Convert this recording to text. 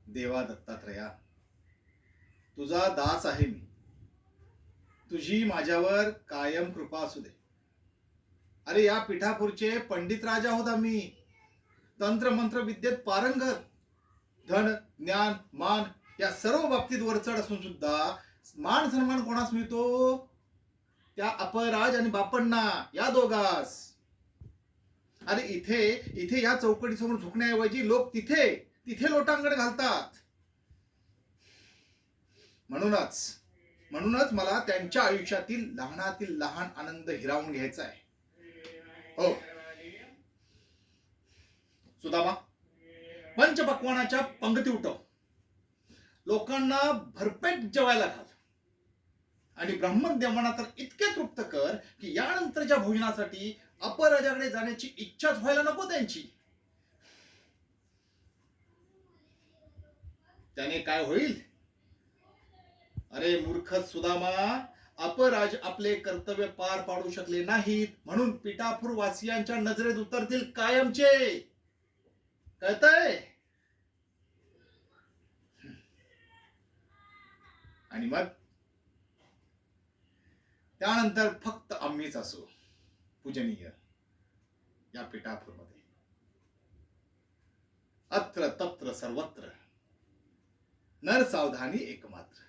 देवा दत्तात्रया, तुझा दास आहे मी. तुझी माझ्यावर कायम कृपा असू दे. अरे या पिठापूरचे पंडित राजा आहोत आम्ही. तंत्र मंत्र विद्येत पारंगत. धन ज्ञान मान या सर्व बाबतीत वरचढ असून सुद्धा मान सन्मान कोणास मिळतो? त्या अपराज आणि बापण्णा या दोघास. अरे इथे इथे या चौकटीसमोर झुकण्याऐवजी लोक तिथे तिथे लोटांगण घालतात. म्हणूनच म्हणूनच मला त्यांच्या आयुष्यातील लहानातील लहान आनंद हिरावून घ्यायचा आहे. हो सुदामा, पंचपक्वानाच्या पंगती उठव. लोकांना भरपेट जेवायला घाल. आणि ब्राह्मण देवांना तर इतके तृप्त कर की यानंतरच्या भोजनासाठी अपराजाकडे जाण्याची इच्छाच व्हायला नको त्यांची. त्याने काय होईल? अरे मूर्ख सुदामा, अपराज आपले कर्तव्य पार पाडू शकले नाहीत म्हणून पिठापूर वासियांच्या नजरेत उतरतील कायमचे. कळतंय? आणि मग त्यानंतर फक्त आम्हीच असू पूजनीय या पिठापूरमध्ये. अत्र तत्र सर्वत्र नर सावधानी एकमात्र.